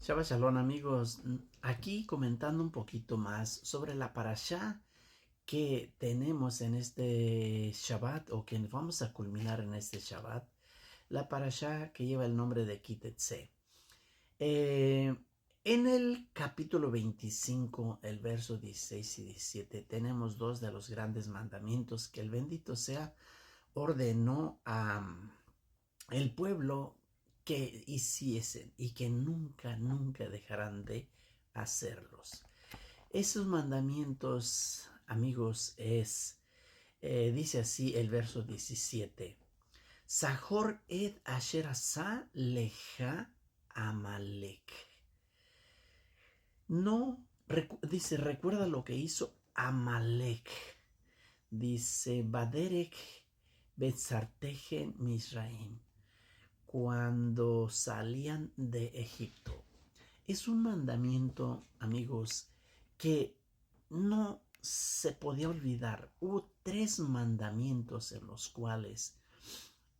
Shabbat Shalom amigos, aquí comentando un poquito más sobre la parashá que tenemos en este Shabbat o que vamos a culminar en este Shabbat, la parashá que lleva el nombre de Kitetse. En el capítulo 25, el verso 16 y 17, tenemos dos de los grandes mandamientos que el bendito sea ordenó a el pueblo que hiciesen y que nunca dejarán de hacerlos. Esos mandamientos, amigos, dice así el verso 17. Sahor ed asher asa leja Amalek. No, dice, recuerda lo que hizo Amalek. Dice, Baderek Betzartejen Misraim, cuando salían de Egipto. Es un mandamiento, amigos, que no se podía olvidar. Hubo 3 mandamientos en los cuales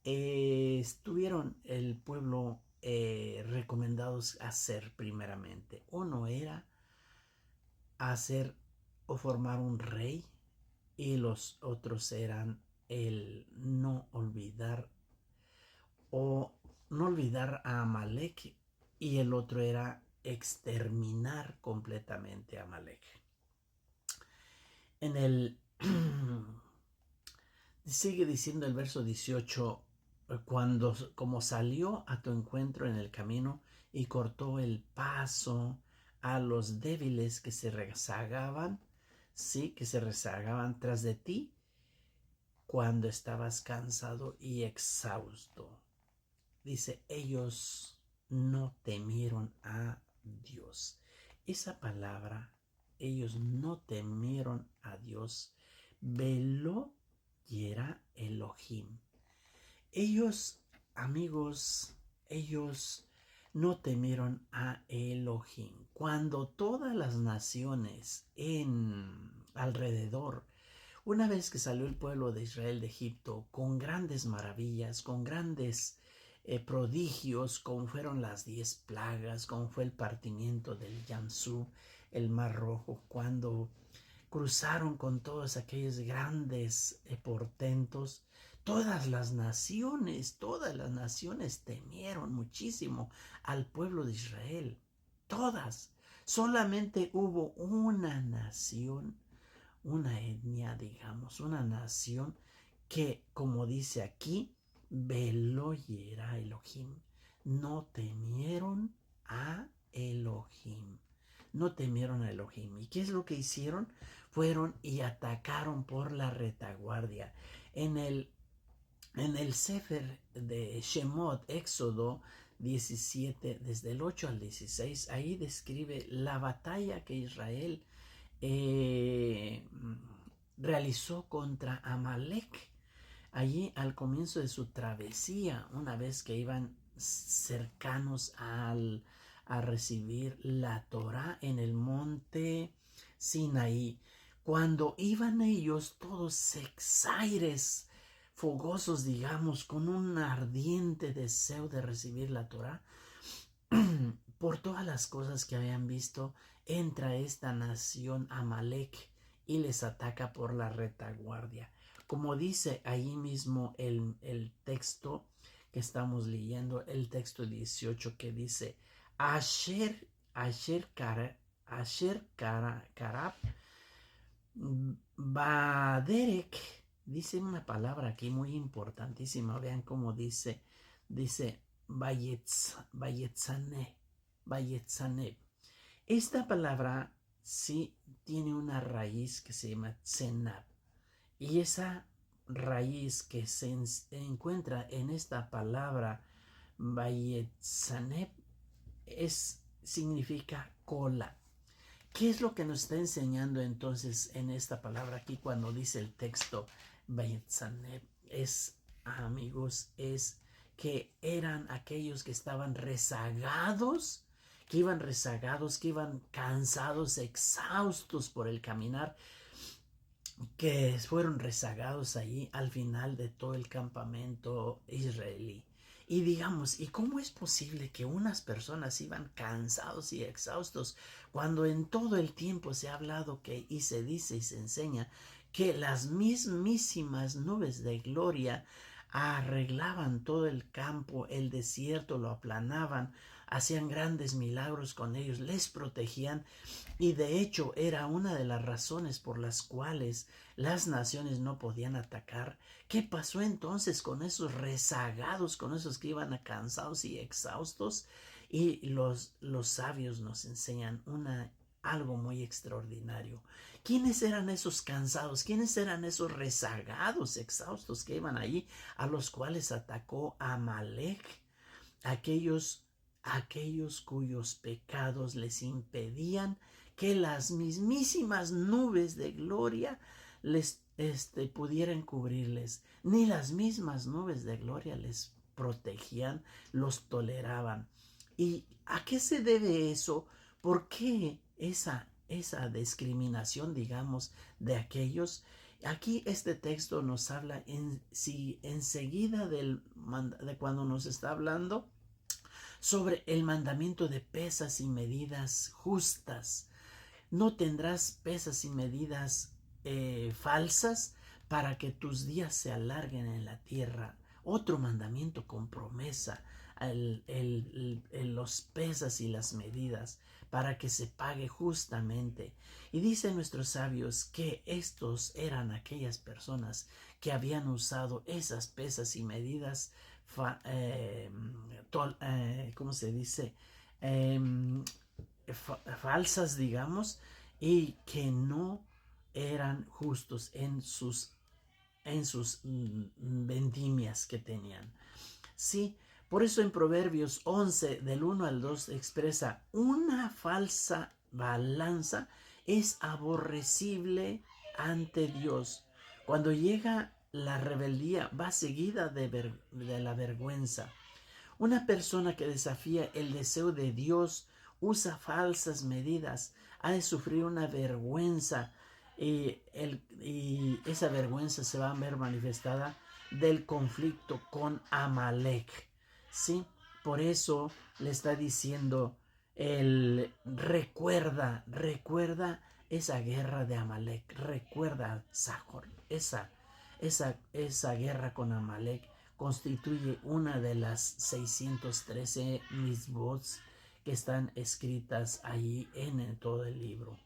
estuvieron el pueblo recomendados a hacer primeramente. Uno era hacer o formar un rey y los otros eran el no olvidar o no olvidar a Amalek, y el otro era exterminar completamente a Amalek. En el sigue diciendo el verso 18, cuando como salió a tu encuentro en el camino y cortó el paso a los débiles que se rezagaban, sí, que se rezagaban tras de ti cuando estabas cansado y exhausto. Dice, ellos no temieron a Dios. Esa palabra, ellos no temieron a Dios. Veló y era Elohim. Ellos, amigos, ellos no temieron a Elohim. Cuando todas las naciones alrededor, una vez que salió el pueblo de Israel de Egipto con grandes maravillas, con grandes prodigios, como fueron las 10 plagas, como fue el partimiento del Yamsú, el Mar Rojo, cuando cruzaron con todos aquellos grandes portentos, todas las naciones temieron muchísimo al pueblo de Israel. Todas. Solamente hubo una nación, una etnia, digamos, una nación que, como dice aquí, veló y era Elohim. No temieron a Elohim. No temieron a Elohim. ¿Y qué es lo que hicieron? Fueron y atacaron por la retaguardia. En el Sefer de Shemot, Éxodo 17, desde el 8 al 16, ahí describe la batalla que Israel eh, realizó contra Amalek. Allí al comienzo de su travesía, una vez que iban cercanos a recibir la Torá en el monte Sinaí, cuando iban ellos todos exaires, fogosos, digamos, con un ardiente deseo de recibir la Torá, por todas las cosas que habían visto, entra esta nación Amalek y les ataca por la retaguardia. Como dice ahí mismo el texto que estamos leyendo, el texto 18, que dice, Asher Karab Baderek, dice una palabra aquí muy importantísima. Vean cómo dice Bayetzane. Esta palabra sí tiene una raíz que se llama Tsenab, y esa raíz que se encuentra en esta palabra Bayetzaneb significa cola. ¿Qué es lo que nos está enseñando entonces en esta palabra aquí cuando dice el texto Bayetzaneb? Amigos, es que eran aquellos que estaban rezagados, que iban cansados, exhaustos por el caminar, que fueron rezagados ahí al final de todo el campamento israelí. Y digamos, ¿y cómo es posible que unas personas iban cansados y exhaustos cuando en todo el tiempo se ha hablado que y se dice y se enseña que las mismísimas nubes de gloria arreglaban todo el campo, el desierto, lo aplanaban, hacían grandes milagros con ellos, les protegían y de hecho era una de las razones por las cuales las naciones no podían atacar? ¿Qué pasó entonces con esos rezagados, con esos que iban cansados y exhaustos? Y los sabios nos enseñan algo muy extraordinario. ¿Quiénes eran esos cansados? ¿Quiénes eran esos rezagados, exhaustos que iban allí, a los cuales atacó Amalek? Aquellos cuyos pecados les impedían que las mismísimas nubes de gloria les pudieran cubrirles, ni las mismas nubes de gloria les protegían, los toleraban. ¿Y a qué se debe eso? ¿Por qué esa discriminación, digamos, de aquellos? Aquí este texto nos habla enseguida de cuando nos está hablando sobre el mandamiento de pesas y medidas justas. No tendrás pesas y medidas falsas para que tus días se alarguen en la tierra. Otro mandamiento con promesa, los pesas y las medidas, para que se pague justamente. Y dicen nuestros sabios que estos eran aquellas personas que habían usado esas pesas y medidas, ¿cómo se dice? Falsas, digamos, y que no eran justos en sus vendimias que tenían. Sí, por eso en Proverbios 11, del 1 al 2, expresa: una falsa balanza es aborrecible ante Dios. Cuando llega la rebeldía, va seguida de la vergüenza. Una persona que desafía el deseo de Dios, usa falsas medidas, ha de sufrir una vergüenza, y esa vergüenza se va a ver manifestada del conflicto con Amalek. ¿Sí? Por eso le está diciendo recuerda esa guerra de Amalek, recuerda, Sahor, esa guerra con Amalek constituye una de las 613 misbots que están escritas allí en todo el libro.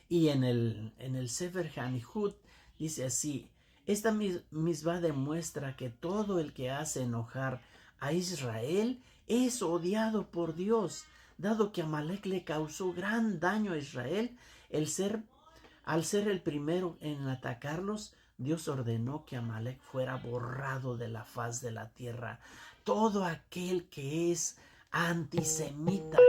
Y en el Sefer Hanihut dice así: esta misma demuestra que todo el que hace enojar a Israel es odiado por Dios, dado que Amalek le causó gran daño a Israel. Al ser el primero en atacarlos, Dios ordenó que Amalek fuera borrado de la faz de la tierra. Todo aquel que es antisemita, todo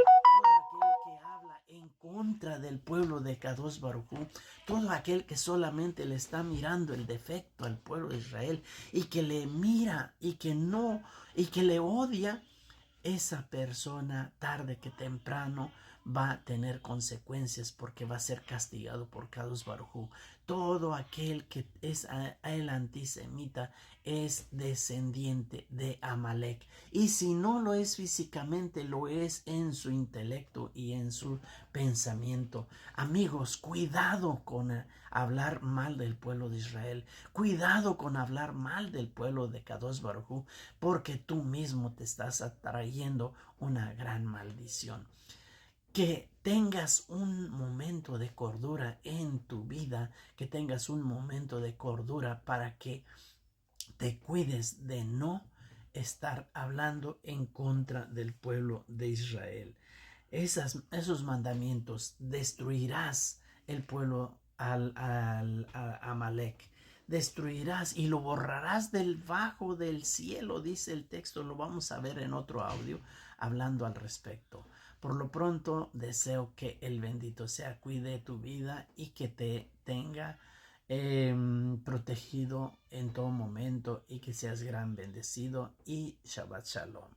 aquel que habla en contra del pueblo de Kadosh Baruj Hu, todo aquel que solamente le está mirando el defecto al pueblo de Israel y que le mira y que le odia, esa persona tarde que temprano va a tener consecuencias, porque va a ser castigado por Kadosh Baruj Hu. Todo aquel que es el antisemita es descendiente de Amalek, y si no lo es físicamente, lo es en su intelecto y en su pensamiento. Amigos, cuidado con hablar mal del pueblo de Israel, cuidado con hablar mal del pueblo de Kadosh Baruj Hu, porque tú mismo te estás atrayendo una gran maldición. Que tengas un momento de cordura en tu vida, que tengas un momento de cordura para que te cuides de no estar hablando en contra del pueblo de Israel. Esos mandamientos: destruirás el pueblo a Amalek, destruirás y lo borrarás debajo del cielo, dice el texto. Lo vamos a ver en otro audio hablando al respecto. Por lo pronto, deseo que el bendito sea cuide tu vida y que te tenga protegido en todo momento, y que seas gran bendecido, y Shabbat Shalom.